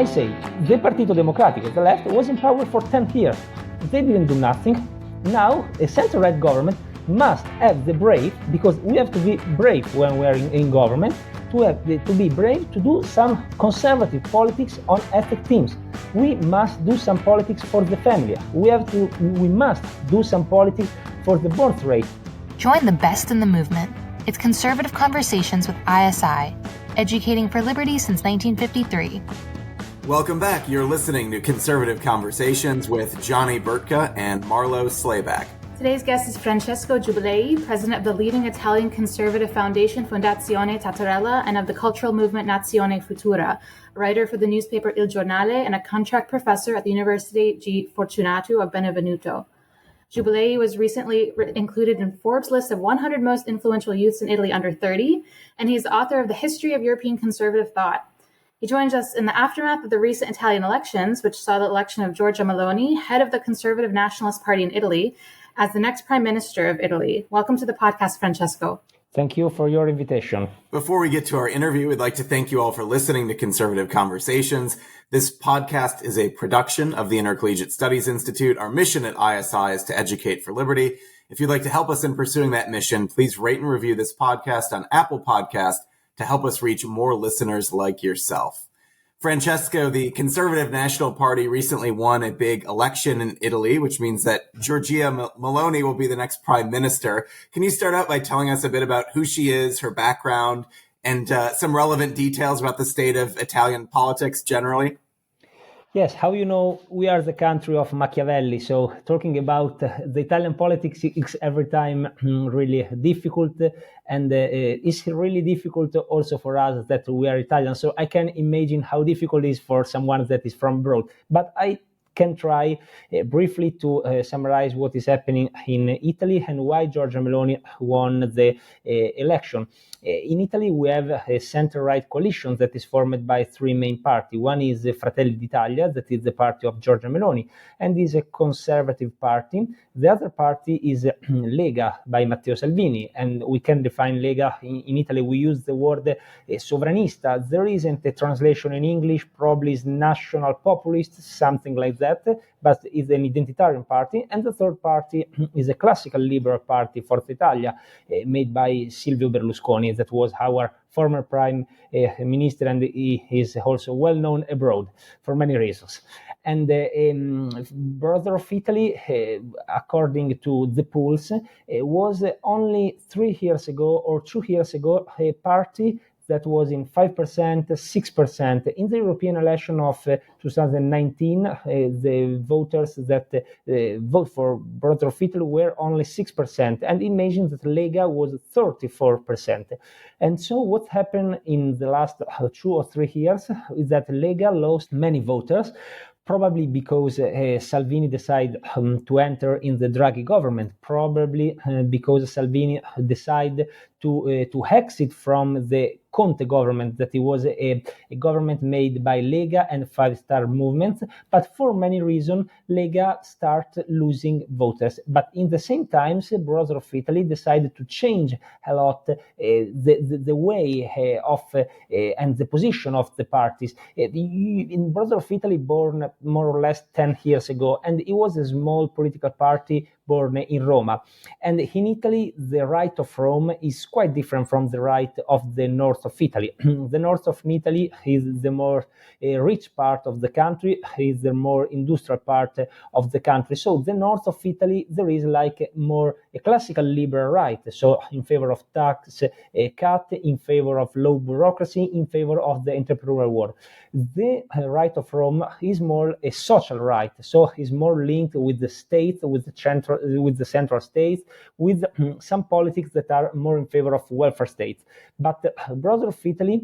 I say, the Partito Democratico, the left, was in power for 10 years. They didn't do nothing. Now, a center-right government must have the brave, because we have to be brave when we are in government, to be brave to do some conservative politics on ethnic themes. We must do some politics for the family. We must do some politics for the birth rate. Join the best in the movement. It's Conservative Conversations with ISI, educating for liberty since 1953. Welcome back. You're listening to Conservative Conversations with Johnny Burke and Marlo Slayback. Today's guest is Francesco Giubilei, president of the leading Italian conservative foundation Fondazione Tattarella and of the cultural movement Nazione Futura, a writer for the newspaper Il Giornale and a contract professor at the University G. Fortunato of Benvenuto. Giubilei was recently included in Forbes' list of 100 most influential youths in Italy under 30, and he's the author of The History of European Conservative Thought. He joins us in the aftermath of the recent Italian elections, which saw the election of Giorgia Meloni, head of the Conservative Nationalist Party in Italy, as the next Prime Minister of Italy. Welcome to the podcast, Francesco. Thank you for your invitation. Before we get to our interview, we'd like to thank you all for listening to Conservative Conversations. This podcast is a production of the Intercollegiate Studies Institute. Our mission at ISI is to educate for liberty. If you'd like to help us in pursuing that mission, please rate and review this podcast on Apple Podcast to help us reach more listeners like yourself. Francesco, the Conservative National Party recently won a big election in Italy, which means that Giorgia Meloni will be the next prime minister. Can you start out by telling us a bit about who she is, her background, and some relevant details about the state of Italian politics generally? Yes, how you know, we are the country of Machiavelli, so talking about the Italian politics is every time really difficult, and it's really difficult also for us that we are Italian, so I can imagine how difficult it is for someone that is from abroad. But I can try briefly to summarize what is happening in Italy and why Giorgia Meloni won the election. In Italy, we have a center-right coalition that is formed by three main parties. One is Fratelli d'Italia, that is the party of Giorgia Meloni, and is a conservative party. The other party is Lega by Matteo Salvini, and we can define Lega in Italy. We use the word sovranista. There isn't a translation in English, probably is national populist, something like that, but it's an identitarian party. And the third party is a classical liberal party, Forza Italia, made by Silvio Berlusconi, that was our former prime minister, and he is also well known abroad for many reasons. And Brother of Italy, according to the polls, was only 3 years ago or 2 years ago a party that was in 5%, 6%. In the European election of 2019, the voters that vote for Brother of Italy were only 6%. And imagine that Lega was 34%. And so what happened in the last 2 or 3 years is that Lega lost many voters, probably because Salvini decided to enter in the Draghi government, probably because Salvini decided to exit from the Conte government, that it was a government made by Lega and Five Star Movement, but for many reasons, Lega started losing voters. But in the same time, Brother of Italy decided to change a lot the way of and the position of the parties. In Brother of Italy, born more or less 10 years ago, and it was a small political party born in Roma. And in Italy, the right of Rome is quite different from the right of the north of Italy. The north of Italy is the more rich part of the country, is the more industrial part of the country. So the north of Italy, there is like more a classical liberal right. So in favor of tax cut, in favor of low bureaucracy, in favor of the entrepreneurial world. The right of Rome is more a social right. So is more linked with the state, with the central state, with some politics that are more in favor of welfare state. But Brother of Italy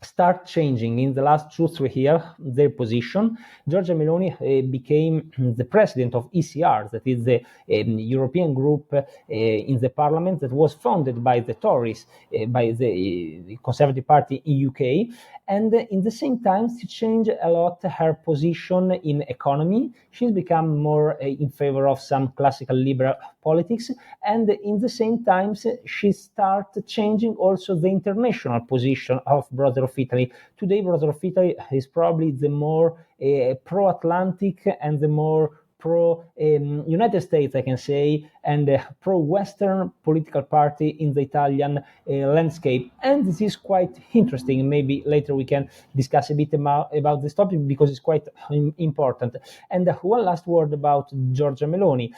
start changing in the last 2-3 years their position. Giorgia Meloni became the president of ECR, that is the European group in the parliament that was founded by the Tories, by the Conservative Party in UK. And in the same time, she changed a lot her position in economy. She's become more in favor of some classical liberal politics, and in the same times she started changing also the international position of Brother of Italy. Today, Brother of Italy is probably the more pro-Atlantic and the more pro-United States, I can say, and pro-Western political party in the Italian landscape. And this is quite interesting. Maybe later we can discuss a bit about this topic because it's quite important. And one last word about Giorgia Meloni.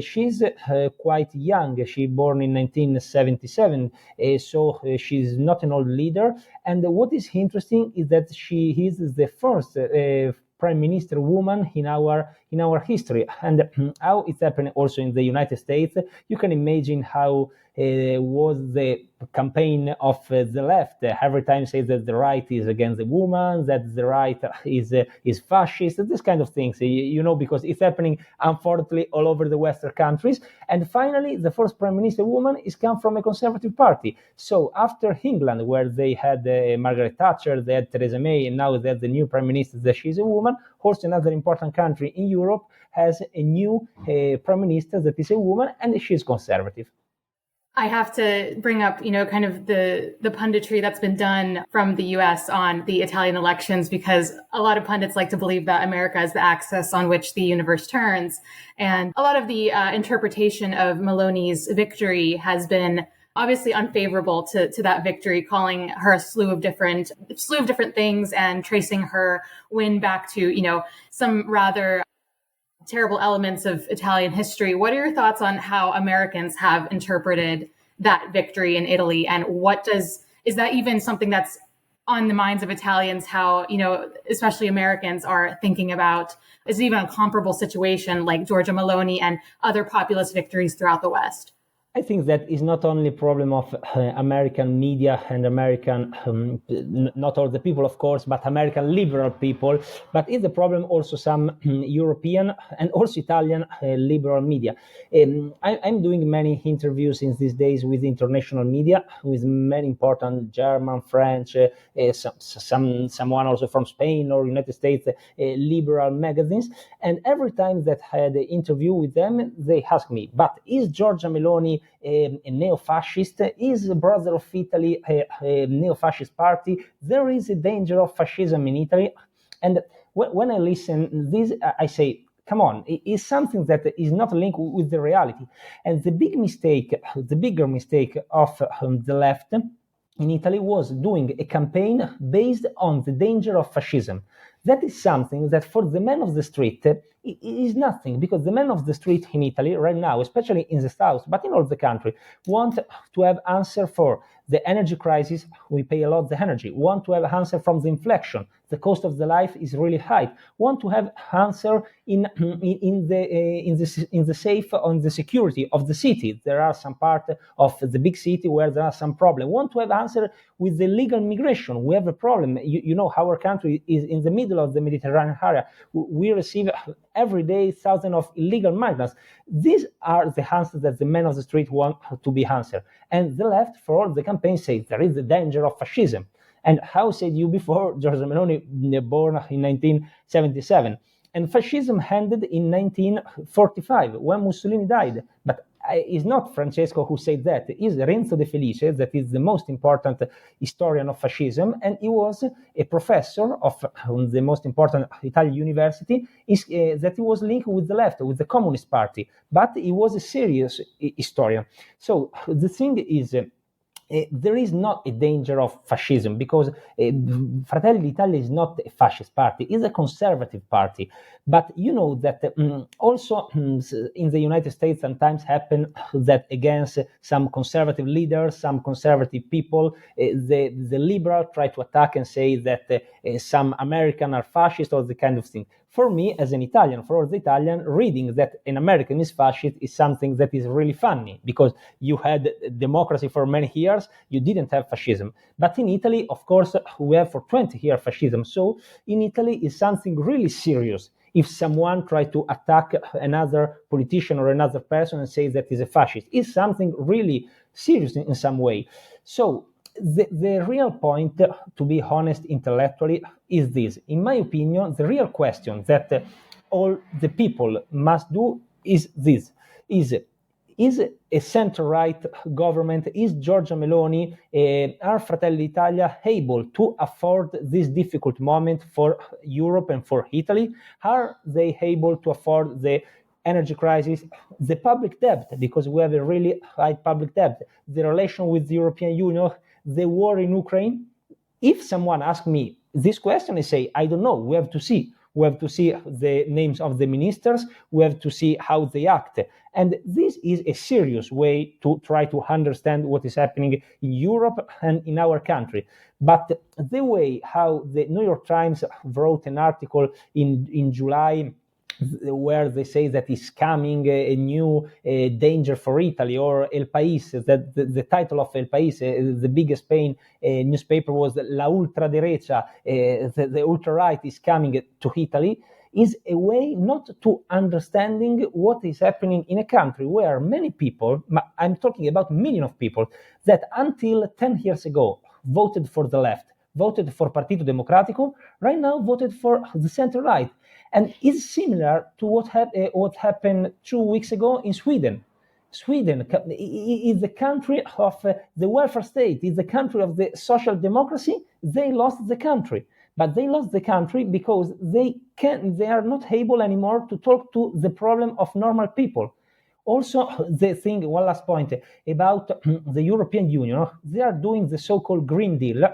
She's quite young. She born in 1977, so she's not an old leader. And what is interesting is that she is the first prime minister woman in our history, and how it's happening also in the United States. You can imagine how was the campaign of the left. Every time says that the right is against the woman, that the right is fascist, this kind of things, because it's happening unfortunately all over the Western countries. And finally, the first prime minister woman is come from a conservative party. So after England, where they had Margaret Thatcher, they had Theresa May, and now they have the new prime minister that she's a woman, also another important country in Europe has a new prime minister that is a woman, and she's conservative. I have to bring up, kind of the punditry that's been done from the US on the Italian elections, because a lot of pundits like to believe that America is the axis on which the universe turns. And a lot of the interpretation of Meloni's victory has been obviously unfavorable to that victory, calling her a slew of different things and tracing her win back to, some rather terrible elements of Italian history. What are your thoughts on how Americans have interpreted that victory in Italy? And is that even something that's on the minds of Italians, how, especially Americans are thinking about, is it even a comparable situation like Giorgia Meloni and other populist victories throughout the West? I think that is not only a problem of American media and American, not all the people, of course, but American liberal people, but it's a problem also some European and also Italian liberal media. I'm doing many interviews in these days with international media, with many important German, French, someone also from Spain or United States, liberal magazines. And every time that I had an interview with them, they ask me, but is Giorgia Meloni a neo-fascist? Is Brother of Italy a neo-fascist party? There is a danger of fascism in Italy. And when I listen this, I say, come on, it is something that is not linked with the reality. And the bigger mistake of the left in Italy was doing a campaign based on the danger of fascism. That is something that for the man of the street, it is nothing, because the men of the street in Italy right now, especially in the south, but in all the country, want to have answer for the energy crisis. We pay a lot the energy. Want to have answer from the inflation. The cost of the life is really high. Want to have answer in the safe, on the security of the city. There are some part of the big city where there are some problem. Want to have answer with the legal migration. We have a problem. You know, our country is in the middle of the Mediterranean area. We receive every day thousands of illegal migrants. These are the answers that the men of the street want to be answered. And the left, for all the campaign, says there is the danger of fascism. And how said you before, Giorgia Meloni, born in 1977. And fascism ended in 1945, when Mussolini died. But it's not Francesco who said that. It's Renzo de Felice, that is the most important historian of fascism, and he was a professor of the most important Italian university, that he was linked with the left, with the Communist Party. But he was a serious historian. So the thing is, there is not a danger of fascism, because Fratelli d'Italia is not a fascist party, it's a conservative party. But you know that also in the United States sometimes happen that against some conservative leaders, some conservative people, the liberal try to attack and say that some Americans are fascist or the kind of thing. For me, as an Italian, for the Italian, reading that an American is fascist is something that is really funny, because you had democracy for many years, you didn't have fascism. But in Italy, of course, we have for 20 years fascism. So in Italy is something really serious if someone tries to attack another politician or another person and say that he's a fascist. It's something really serious in some way. So the real point, to be honest intellectually, is this. In my opinion, the real question that all the people must do is this, is is a center-right government, is Giorgia Meloni, are Fratelli d'Italia able to afford this difficult moment for Europe and for Italy? Are they able to afford the energy crisis, the public debt, because we have a really high public debt, the relation with the European Union, the war in Ukraine? If someone asks me this question, I say, I don't know, we have to see. We have to see the names of the ministers. We have to see how they act. And this is a serious way to try to understand what is happening in Europe and in our country. But the way how the New York Times wrote an article in July where they say that is coming a new danger for Italy, or El País, that the title of El País, the biggest Spain newspaper, was La Ultraderecha, the ultra-right is coming to Italy, is a way not to understanding what is happening in a country where many people, I'm talking about millions of people, that until 10 years ago voted for the left, voted for Partito Democratico, right now voted for the center-right. And it's similar to what happened 2 weeks ago in Sweden. Sweden is the country of the welfare state, is the country of the social democracy. They lost the country. But they lost the country because they are not able anymore to talk to the problem of normal people. Also, the thing, one last point about the European Union, they are doing the so-called Green Deal,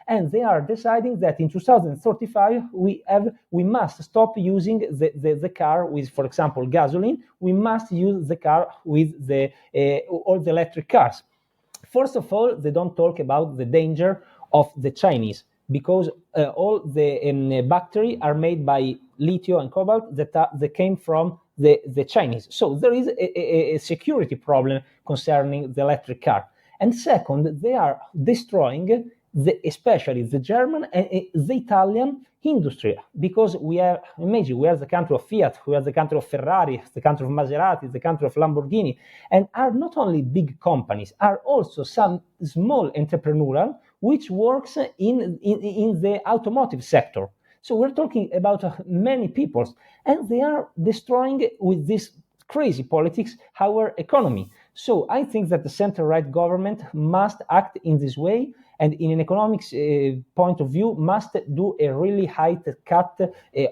and they are deciding that in 2035 we must stop using the car with, for example, gasoline. We must use the car with all the electric cars. First of all, they don't talk about the danger of the Chinese, because all the batteries are made by lithium and cobalt that came from the Chinese. So there is a security problem concerning the electric car. And second, they are destroying especially the German and the Italian industry, because we are the country of Fiat, we are the country of Ferrari, the country of Maserati, the country of Lamborghini, and are not only big companies, are also some small entrepreneurial which works in the automotive sector. So we're talking about many people, and they are destroying with this crazy politics our economy. So I think that the center-right government must act in this way, and in an economics point of view, must do a really high cut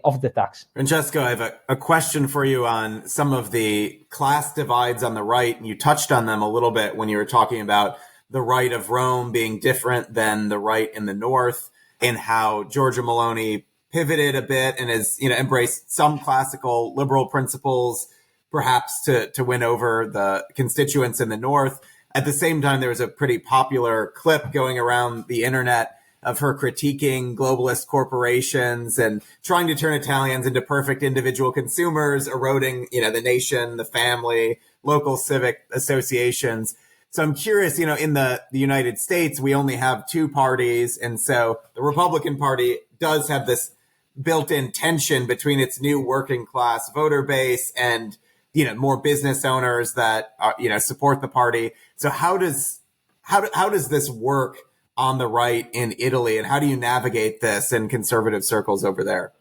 of the tax. Francesco, I have a question for you on some of the class divides on the right, and you touched on them a little bit when you were talking about the right of Rome being different than the right in the North, and how Giorgia Meloni pivoted a bit and has, embraced some classical liberal principles, perhaps to win over the constituents in the North. At the same time, there was a pretty popular clip going around the internet of her critiquing globalist corporations and trying to turn Italians into perfect individual consumers, eroding, the nation, the family, local civic associations. So I'm curious, in the United States, we only have two parties. And so the Republican Party does have this built-in tension between its new working class voter base and more business owners that support the party. So how does this work on the right in Italy, and how do you navigate this in conservative circles over there?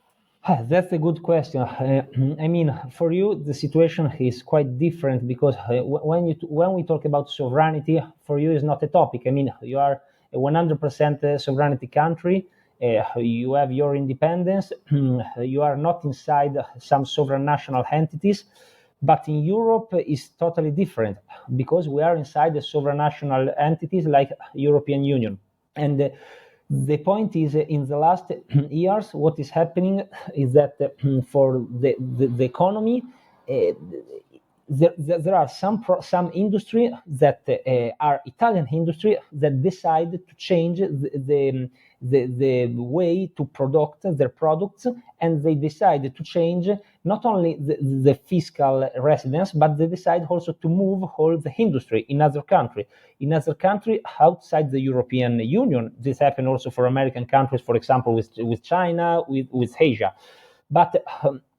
That's a good question. For you, the situation is quite different, because when we talk about sovereignty, for you is not a topic. You are a 100% sovereignty country. You have your independence. You are not inside some sovereign national entities. But in Europe, it's totally different, because we are inside the sovereign national entities like European Union. And the point is, in the last years, what is happening is that for the economy, there are some industry that are Italian industry that decide to change the way to produce their products, and they decide to change not only the fiscal residence, but they decide also to move all the industry in other country outside the European Union. This happened also for American countries, for example, with China, with Asia. But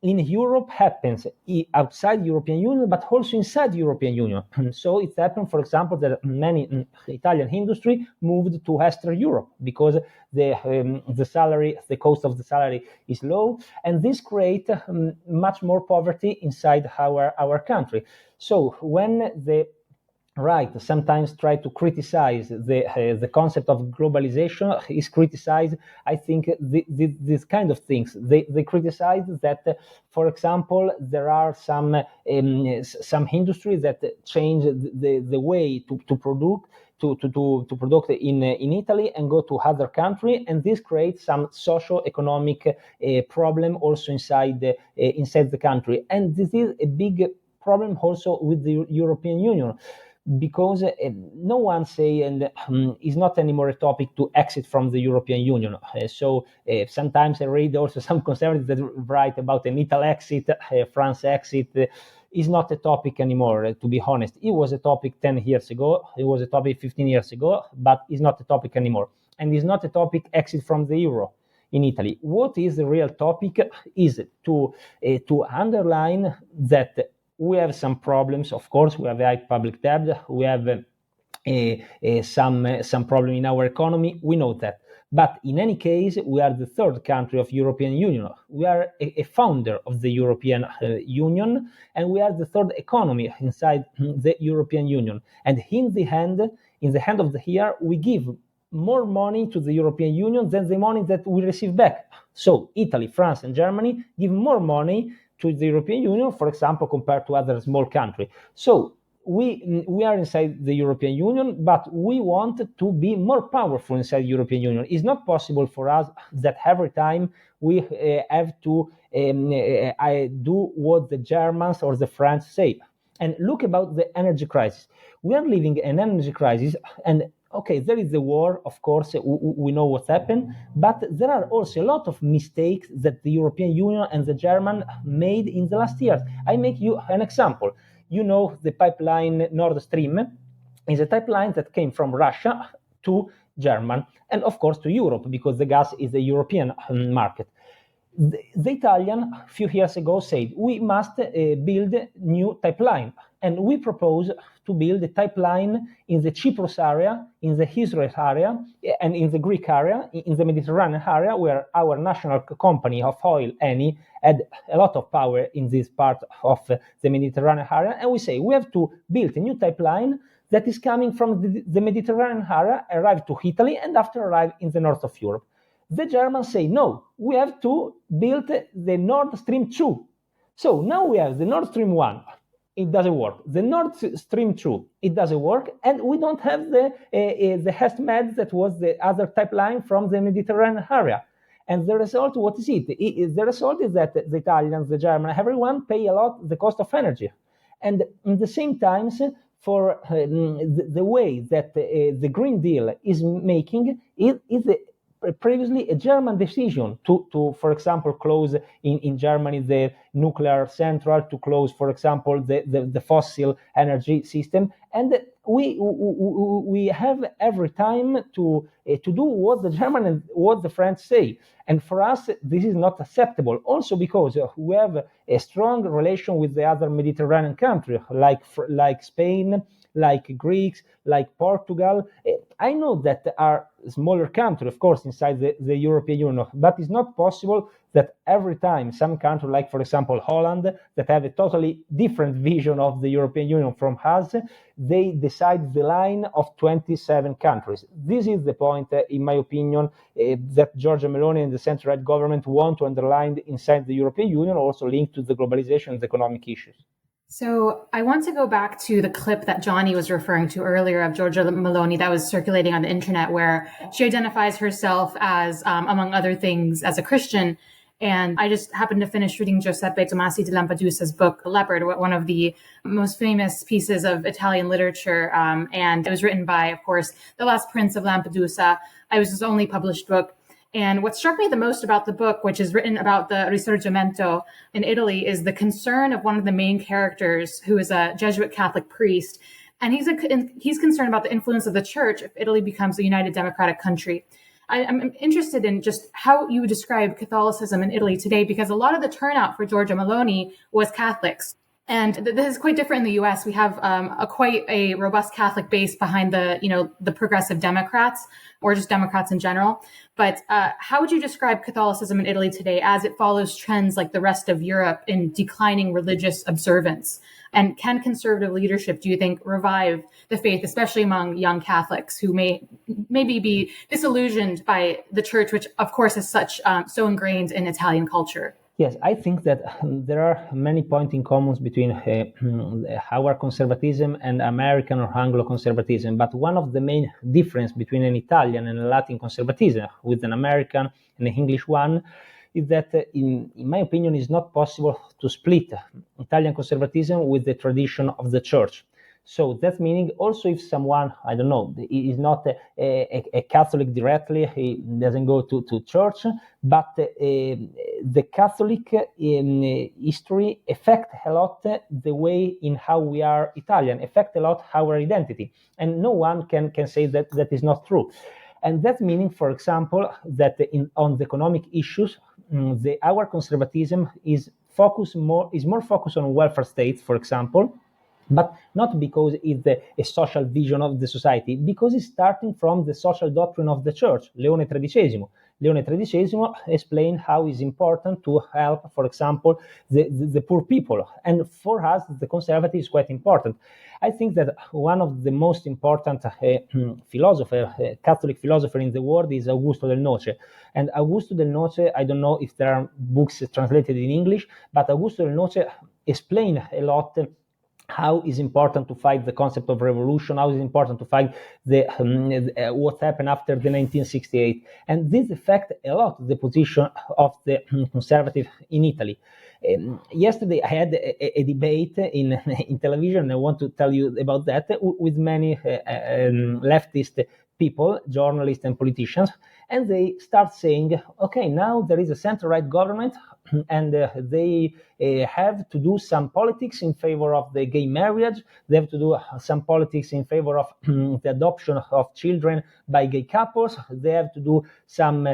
in Europe happens outside European Union, but also inside European Union. So it happened, for example, that many Italian industry moved to Eastern Europe because the salary, the cost of the salary is low, and this creates much more poverty inside our country. So when the right sometimes try to criticize the concept of globalization is criticized. I think these kind of things they criticize that, for example, there are some industries that change the way to produce to produce in Italy and go to other country, and this creates some socio-economic problem also inside the country, and this is a big problem also with the European Union, because no one say, and is not anymore a topic to exit from the European Union. So sometimes I read also some conservatives that write about an Italy exit, France exit. Is not a topic anymore, to be honest. It was a topic 10 years ago, it was a topic 15 years ago, but it's not a topic anymore. And it's not a topic exit from the euro in Italy. What is the real topic is to underline that we have some problems. Of course, we have high public debt. We have some problem in our economy. We know that. But in any case, we are the third country of European Union. We are a founder of the European Union, and we are the third economy inside the European Union. And in the end of the year, we give more money to the European Union than the money that we receive back. So Italy, France, and Germany give more money to the European Union, for example, compared to other small countries. So we are inside the European Union, but we want to be more powerful inside the European Union. It's not possible for us that every time we have to do what the Germans or the French say. And look about the energy crisis. We are living an energy crisis, and okay, there is the war, of course, we know what happened, but there are also a lot of mistakes that the European Union and the German made in the last years. I make you an example. You know, the pipeline Nord Stream is a pipeline that came from Russia to Germany, and of course to Europe, because the gas is a European market. The Italian, a few years ago, said we must build new pipeline, and we propose to build a pipeline in the Cyprus area, in the Israel area, and in the Greek area, in the Mediterranean area, where our national company of oil, Eni, had a lot of power in this part of the Mediterranean area, and we say we have to build a new pipeline that is coming from the Mediterranean area, arrive to Italy, and after arrive in the north of Europe. The Germans say, no, we have to build the Nord Stream 2. So now we have the Nord Stream 1. It doesn't work. The Nord Stream 2, it doesn't work. And we don't have the HestMed, that was the other pipeline from the Mediterranean area. And the result, what is it? The result is that the Italians, the Germans, everyone pay a lot the cost of energy. And at the same time, for the way that the Green Deal is making, it is previously a German decision to for example, close in Germany the nuclear central, to close, for example, the fossil energy system, and we have every time to do what the German and what the French say, and for us this is not acceptable. Also because we have a strong relation with the other Mediterranean countries like Spain, like Greeks, like Portugal. I know that there are smaller countries, of course, inside the European Union, but it's not possible that every time some country, like, for example, Holland, that have a totally different vision of the European Union from us, they decide the line of 27 countries. This is the point, in my opinion, that Giorgia Meloni and the center-right government want to underline inside the European Union, also linked to the globalization and the economic issues. So I want to go back to the clip that Johnny was referring to earlier of Giorgia Meloni that was circulating on the internet, where she identifies herself as, among other things, as a Christian. And I just happened to finish reading Giuseppe Tomasi di Lampedusa's book, Leopard, one of the most famous pieces of Italian literature. And it was written by, of course, the last prince of Lampedusa. It was his only published book. And what struck me the most about the book, which is written about the Risorgimento in Italy, is the concern of one of the main characters, who is a Jesuit Catholic priest. And he's concerned about the influence of the church if Italy becomes a united democratic country. I'm interested in just how you describe Catholicism in Italy today, because a lot of the turnout for Giorgia Meloni was Catholics. And this is quite different in the U.S. We have quite a robust Catholic base behind the progressive Democrats, or just Democrats in general. But how would you describe Catholicism in Italy today as it follows trends like the rest of Europe in declining religious observance? And can conservative leadership, do you think, revive the faith, especially among young Catholics who may maybe be disillusioned by the church, which of course is so ingrained in Italian culture? Yes, I think that there are many points in common between our conservatism and American or Anglo-conservatism. But one of the main difference between an Italian and a Latin conservatism with an American and an English one is that, in my opinion, it's not possible to split Italian conservatism with the tradition of the church. So that's meaning also if someone, I don't know, is not a Catholic directly, he doesn't go to church, but the Catholic history affect a lot the way in how we are Italian, affect a lot our identity. And no one can say that that is not true. And that meaning, for example, that on the economic issues, our conservatism is more focused on welfare states, for example, but not because it's a social vision of the society, because it's starting from the social doctrine of the church, Leone XIII. Leone XIII explained how it's important to help, for example, the poor people. And for us, the conservative is quite important. I think that one of the most important Catholic philosopher in the world is Augusto del Noce. And Augusto del Noce, I don't know if there are books translated in English, but Augusto del Noce explained a lot how is important to fight the concept of revolution, how is important to fight what happened after the 1968. And this affects a lot the position of the conservative in Italy. Yesterday, I had a debate in television, and I want to tell you about that, with many leftist people, journalists and politicians, and they start saying, okay, now there is a center-right government, and they have to do some politics in favor of the gay marriage. They have to do some politics in favor of the adoption of children by gay couples. They have to do some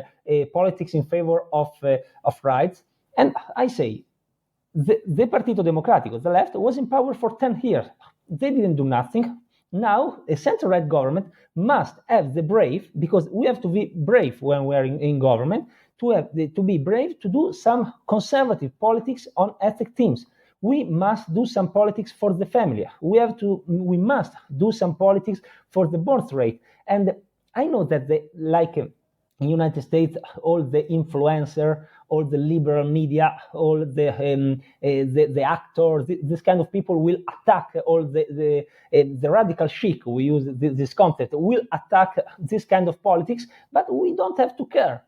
politics in favor of rights. And I say, the Partito Democratico, the left, was in power for 10 years. They didn't do nothing. Now, a center-right government must have the brave, because we have to be brave when we are in government, to be brave to do some conservative politics on ethnic themes. We must do some politics for the family. We must do some politics for the birth rate. And I know that in the United States, all the influencer, all the liberal media, all the actors, this kind of people will attack all the radical chic. We use this concept. Will attack this kind of politics, but we don't have to care.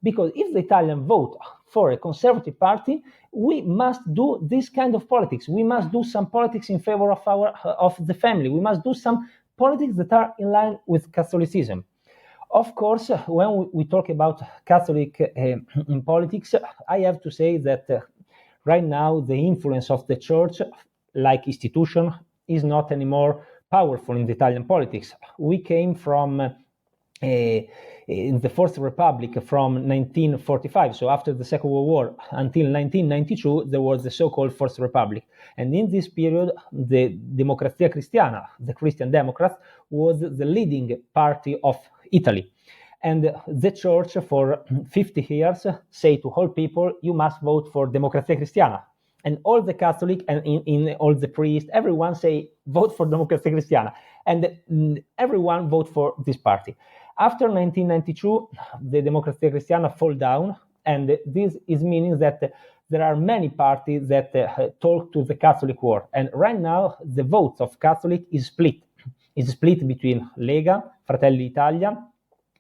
Because if the Italians vote for a conservative party, we must do this kind of politics. We must do some politics in favor of the family. We must do some politics that are in line with Catholicism. Of course, when we talk about Catholic in politics, I have to say that right now the influence of the church, like institution, is not anymore powerful in the Italian politics. We came from in the Fourth Republic from 1945, so after the Second World War, until 1992, there was the so-called Fourth Republic. And in this period, the Democrazia Cristiana, the Christian Democrats, was the leading party of Italy. And the church for 50 years say to all people, you must vote for Democrazia Cristiana. And all the Catholic and in all the priests, everyone say, vote for Democrazia Cristiana. And everyone vote for this party. After 1992, the Democrazia Cristiana fall down, and this is meaning that there are many parties that talk to the Catholic world. And right now, the votes of Catholic is split. It's split between Lega, Fratelli d'Italia,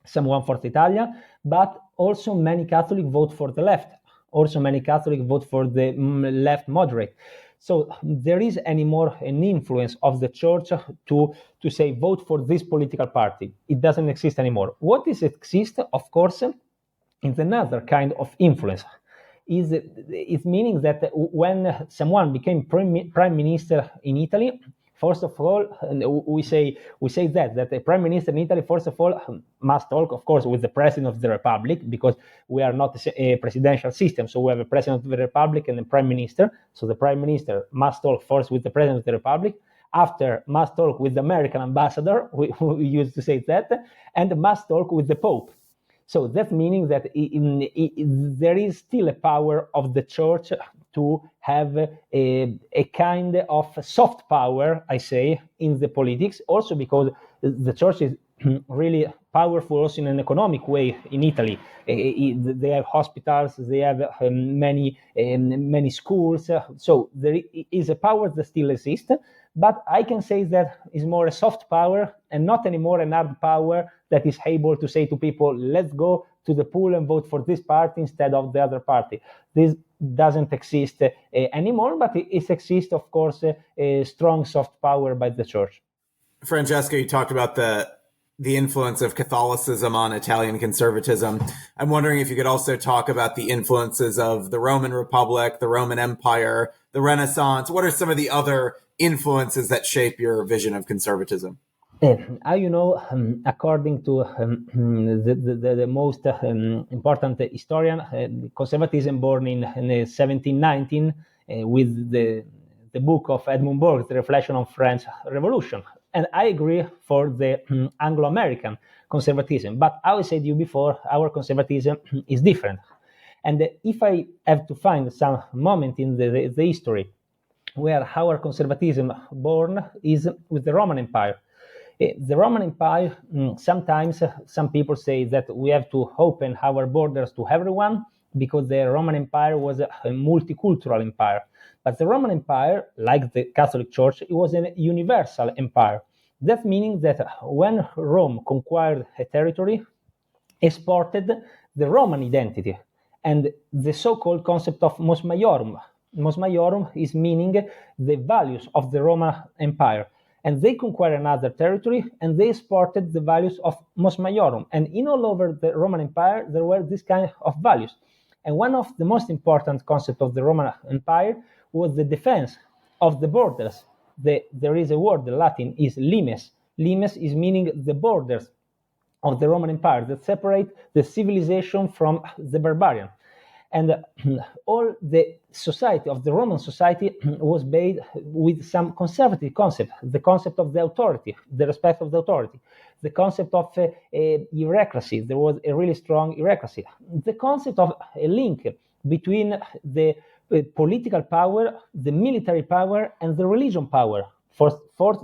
someone for Italia, but also many Catholics vote for the left. Also many Catholics vote for the left moderate. So there is anymore an influence of the church to say vote for this political party. It doesn't exist anymore. What is exist, of course, is another kind of influence. It's meaning that when someone became prime minister in Italy, first of all, we say that the prime minister in Italy, first of all, must talk, of course, with the president of the republic, because we are not a presidential system. So we have a president of the republic and a prime minister. So the prime minister must talk first with the president of the republic. After, must talk with the American ambassador, we used to say that, and must talk with the Pope. So that meaning that there is still a power of the church to have a kind of soft power, I say, in the politics, also because the church is really powerful also in an economic way in Italy. They have hospitals, they have many schools, so there is a power that still exists, but I can say that is more a soft power and not anymore an hard power that is able to say to people, let's go to the pool and vote for this party instead of the other party. This doesn't exist anymore, but it exists, of course, a strong soft power by the church. Francesco, you talked about the influence of Catholicism on Italian conservatism. I'm wondering if you could also talk about the influences of the Roman Republic, the Roman Empire, the Renaissance. What are some of the other influences that shape your vision of conservatism? According to the most important historian, conservatism born in 1719 with the book of Edmund Burke, The Reflection on French Revolution. And I agree for the Anglo-American conservatism. But I said to you before, our conservatism is different. And if I have to find some moment in the history where our conservatism born is with the Roman Empire. The Roman Empire, sometimes some people say that we have to open our borders to everyone because the Roman Empire was a multicultural empire. But the Roman Empire, like the Catholic Church, it was a universal empire. That meaning that when Rome conquered a territory, exported the Roman identity and the so-called concept of mos maiorum. Mos maiorum is meaning the values of the Roman Empire. And they conquered another territory and they exported the values of mos maiorum. And in all over the Roman Empire, there were this kind of values. And one of the most important concepts of the Roman Empire was the defense of the borders. There is a word, the Latin is limes. Limes is meaning the borders of the Roman Empire that separate the civilization from the barbarian. And all the society of the Roman society was based with some conservative concept, the concept of the authority, the respect of the authority, the concept of hierarchy. There was a really strong hierarchy. The concept of a link between the political power, the military power, and the religion power. First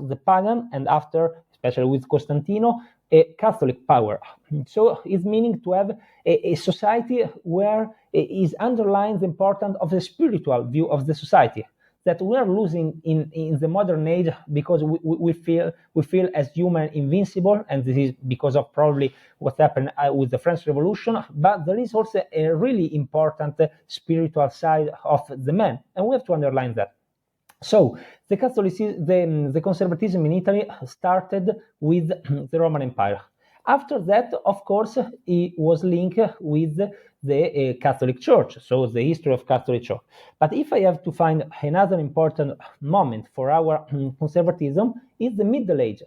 the pagan, and after, especially with Constantino, a Catholic power. So it's meaning to have a society where is underlined the importance of the spiritual view of the society that we are losing in the modern age because we feel as human invincible, and this is because of probably what happened with the French Revolution. But there is also a really important spiritual side of the man, and we have to underline that. So the conservatism in Italy started with the Roman Empire. After that, of course, it was linked with the Catholic Church, so the history of Catholic Church. But if I have to find another important moment for our conservatism, is the Middle Age.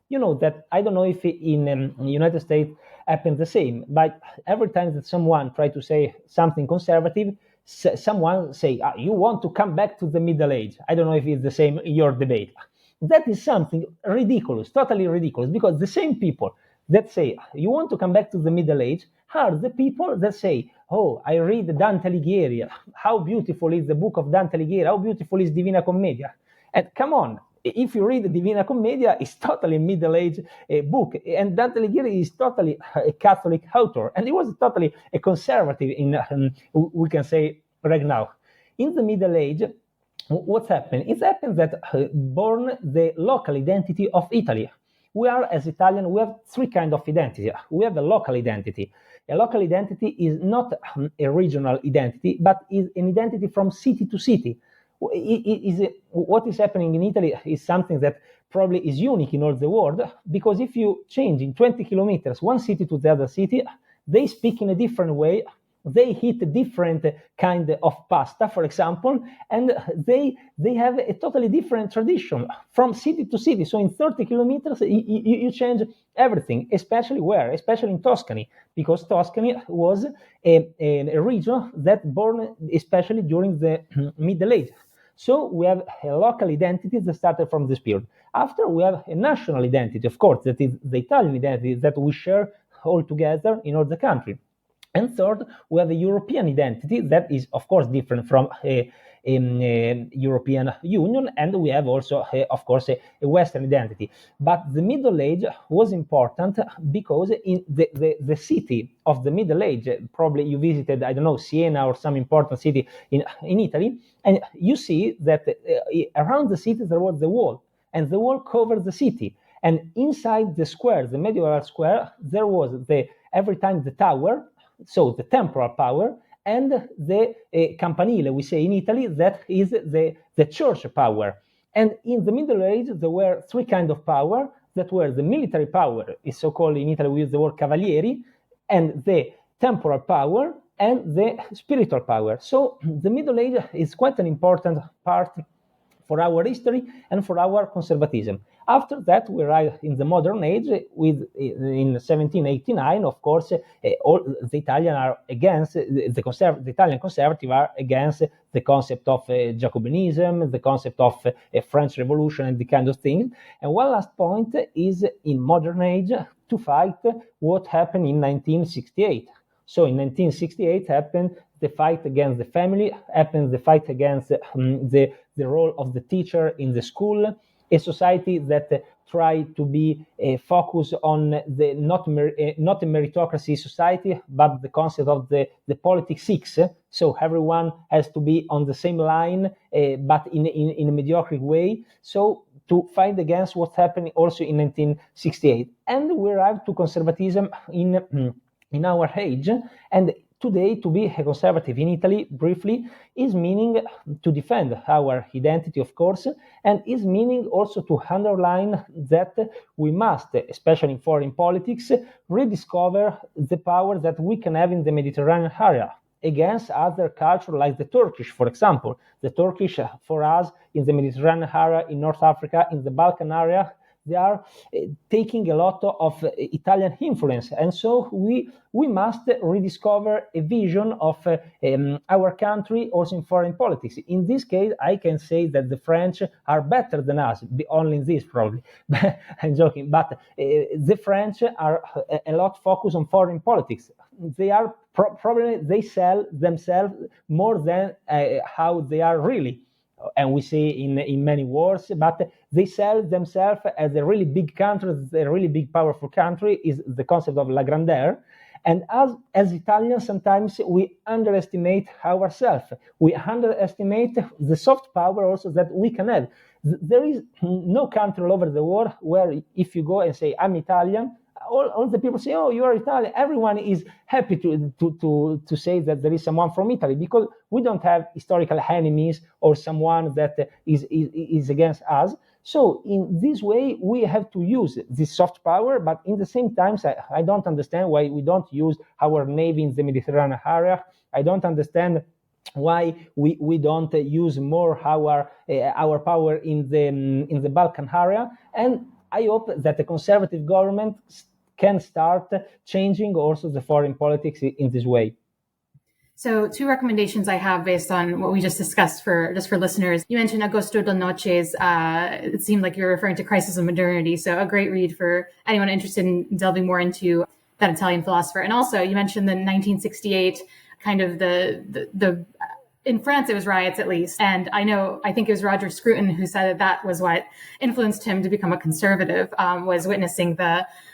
You know that, I don't know if in the United States happened the same, but every time that someone tries to say something conservative, someone say, you want to come back to the Middle Age. I don't know if it's the same in your debate. That is something ridiculous, totally ridiculous, because the same people that say, you want to come back to the Middle Age, are the people that say, oh, I read Dante Alighieri. How beautiful is the book of Dante Alighieri? How beautiful is Divina Commedia? And come on, if you read Divina Commedia, it's totally a Middle Age book. And Dante Alighieri is totally a Catholic author. And he was totally a conservative in, we can say, right now. In the Middle Age, what happened? It happened that born the local identity of Italy. We are, as Italian, we have three kinds of identity. We have a local identity. A local identity is not a regional identity, but is an identity from city to city. What is happening in Italy is something that probably is unique in all the world, because if you change in 20 kilometers one city to the other city, they speak in a different way they eat a different kind of pasta, for example, and they have a totally different tradition from city to city. So in 30 kilometers, you change everything, especially where? Especially in Tuscany, because Tuscany was a region that born especially during the Middle Age. So we have a local identity that started from this period. After, we have a national identity, of course, that is the Italian identity that we share all together in all the country. And third, we have a European identity that is, of course, different from a European Union, and we have also, of course, a Western identity. But the Middle Age was important because in the city of the Middle Age, probably you visited, I don't know, Siena or some important city in Italy, and you see that around the city there was the wall, and the wall covered the city. And inside the square, the medieval square, there was every time the tower, so the temporal power, and the campanile, we say in Italy, that is the church power. And in the Middle Age, there were three kinds of power that were the military power, is so-called in Italy, we use the word cavalieri, and the temporal power, and the spiritual power. So the Middle Age is quite an important part for our history and for our conservatism. After that, we arrive in the modern age in 1789. Of course, all the Italians are against the Italian conservatives are against the concept of Jacobinism, the concept of a French Revolution, and the kind of things. And one last point is in modern age to fight what happened in 1968. So in 1968 happened the fight against the family, happened the fight against the role of the teacher in the school, a society that tried to be focused on the not a meritocracy society, but the concept of the politics six. So everyone has to be on the same line, but in a mediocre way. So to fight against what's happening also in 1968. And we arrived to conservatism in our age. And today, to be a conservative in Italy, briefly, is meaning to defend our identity, of course, and is meaning also to underline that we must, especially in foreign politics, rediscover the power that we can have in the Mediterranean area against other cultures like the Turkish, for example. The Turkish, for us, in the Mediterranean area, in North Africa, in the Balkan area, they are taking a lot of Italian influence. And so we must rediscover a vision of our country also in foreign politics. In this case, I can say that the French are better than us, only in this probably. I'm joking, but the French are a lot focused on foreign politics. They are probably, they sell themselves more than how they are really. And we see in many wars, but they sell themselves as a really big country, a really big, powerful country, is the concept of la grandeur. And as Italians, sometimes we underestimate ourselves. We underestimate the soft power also that we can have. There is no country all over the world where if you go and say, I'm Italian, all the people say, oh, you are Italian. Everyone is happy to say that there is someone from Italy, because we don't have historical enemies or someone that is against us. So in this way, we have to use this soft power, but in the same time, I don't understand why we don't use our navy in the Mediterranean area. I don't understand why we don't use more our power in the Balkan area. And I hope that the conservative government can start changing also the foreign politics in this way. So two recommendations I have based on what we just discussed for listeners. You mentioned Augusto del Noce's, it seemed like you're referring to Crisis of Modernity. So a great read for anyone interested in delving more into that Italian philosopher. And also you mentioned the 1968 kind of the in France, it was riots at least. And I think it was Roger Scruton who said that was what influenced him to become a conservative, was witnessing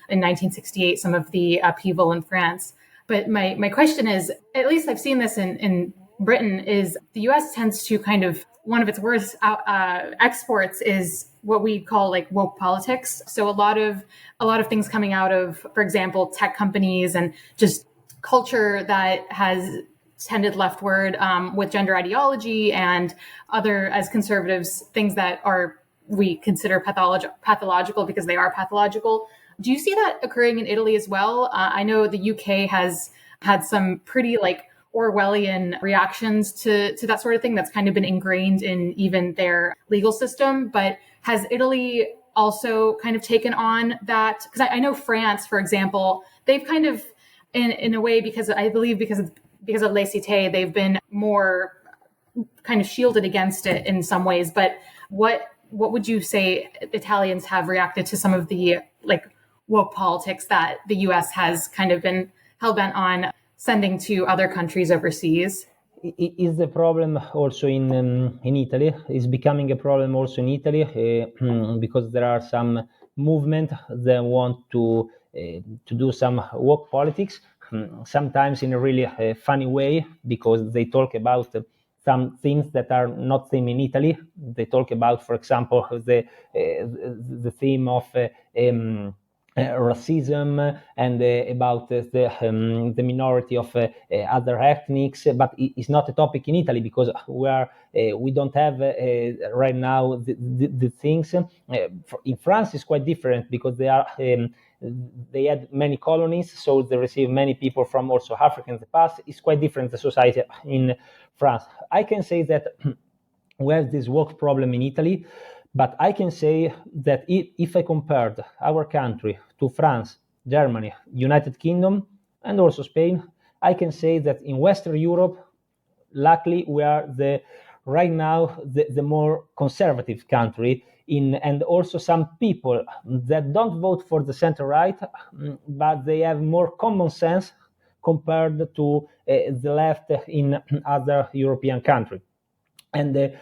in 1968, some of the upheaval in France. But my question is, at least I've seen this in Britain, is the US tends to kind of, one of its worst exports is what we call like woke politics. So a lot of things coming out of, for example, tech companies and just culture that has tended leftward with gender ideology and other, as conservatives, things that we consider pathological because they are pathological. Do you see that occurring in Italy as well? I know the UK has had some pretty Orwellian reactions to that sort of thing that's kind of been ingrained in even their legal system. But has Italy also kind of taken on that? Because I know France, for example, they've kind of, in a way, because I believe because of laïcité, they've been more kind of shielded against it in some ways. But what would you say Italians have reacted to some of the like woke politics that the U.S. has kind of been hell-bent on sending to other countries overseas? Is the problem also in Italy? Is becoming a problem also in Italy because there are some movement that want to do some woke politics, sometimes in a really funny way, because they talk about some things that are not same in Italy. They talk about, for example, the theme of racism and about the minority of other ethnics, but it's not a topic in Italy because we don't have right now the things. In France, it's quite different because they had many colonies, so they receive many people from also Africa in the past. It's quite different, the society in France. I can say that we have this woke problem in Italy, but I can say that if I compared our country to France, Germany, United Kingdom, and also Spain, I can say that in Western Europe, luckily we are right now the more conservative country, and also some people that don't vote for the center-right, but they have more common sense compared to the left in other European countries. And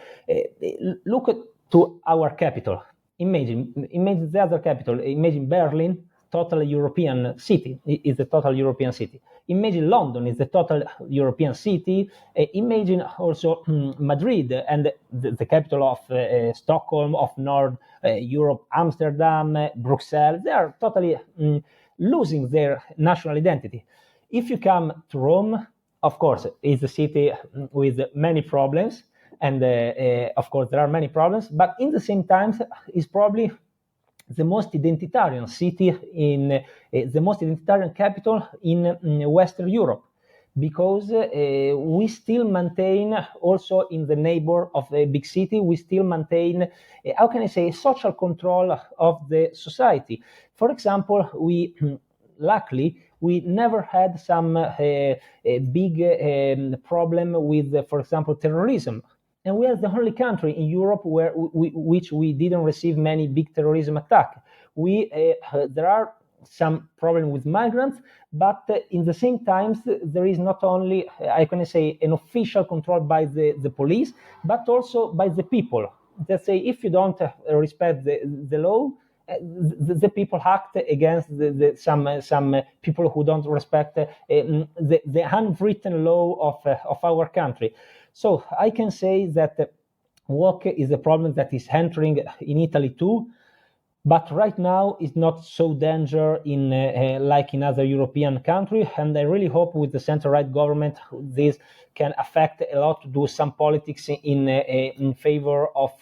look to our capital. Imagine the other capital. Imagine Berlin, total European city, is a total European city. Imagine London is the total European city. Imagine also Madrid and the capital of Stockholm, of North Europe, Amsterdam, Brussels. They are totally losing their national identity. If you come to Rome, of course, it's a city with many problems. And of course, there are many problems, but in the same time, it's probably the most identitarian city the most identitarian capital in Western Europe, because we still maintain, also in the neighbor of a big city, we still maintain, how can I say, social control of the society. For example, luckily, we never had some big problem with, for example, terrorism. And we are the only country in Europe which we didn't receive many big terrorism attacks. There are some problem with migrants, but in the same time, there is not only, I can say, an official control by the police, but also by the people. That say, if you don't respect the law, the people act against some people who don't respect the unwritten law of our country. So I can say that woke is a problem that is entering in Italy too, but right now it's not so dangerous like in other European countries. And I really hope with the center-right government this can affect a lot to do some politics in favor of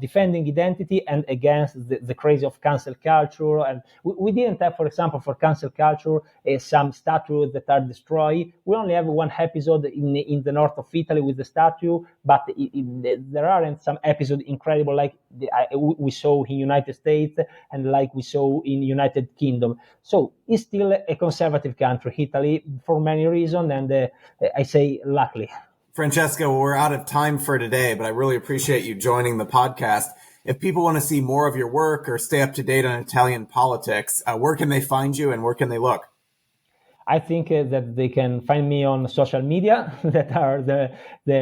defending identity and against the craze of cancel culture. And we didn't have, for example, for cancel culture, some statues that are destroyed. We only have one episode in the north of Italy with the statue, but there aren't some episodes incredible like we saw in United States and like we saw in United Kingdom. So it's still a conservative country, Italy, for many reasons, and I say luckily. Francesco, we're out of time for today, but I really appreciate you joining the podcast. If people want to see more of your work or stay up to date on Italian politics, where can they find you and where can they look? I think that they can find me on social media that are the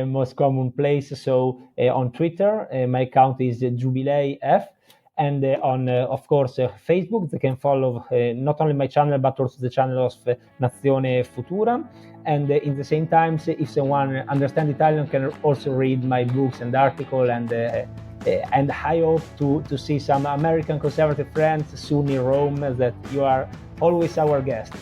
most common place. So on Twitter, my account is Giubilei F. And on, of course, Facebook, they can follow not only my channel, but also the channel of Nazione Futura. And in the same time, if someone understands Italian, can also read my books and articles. And I hope to see some American conservative friends soon in Rome, that you are always our guest.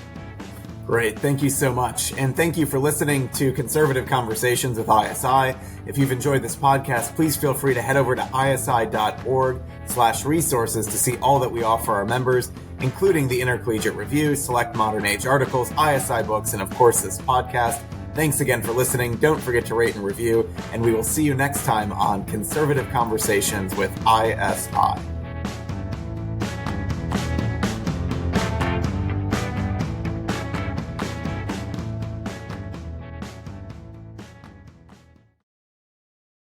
Great. Thank you so much. And thank you for listening to Conservative Conversations with ISI. If you've enjoyed this podcast, please feel free to head over to isi.org/resources to see all that we offer our members, including the Intercollegiate Review, select modern age articles, ISI books, and of course this podcast. Thanks again for listening. Don't forget to rate and review, and we will see you next time on Conservative Conversations with ISI.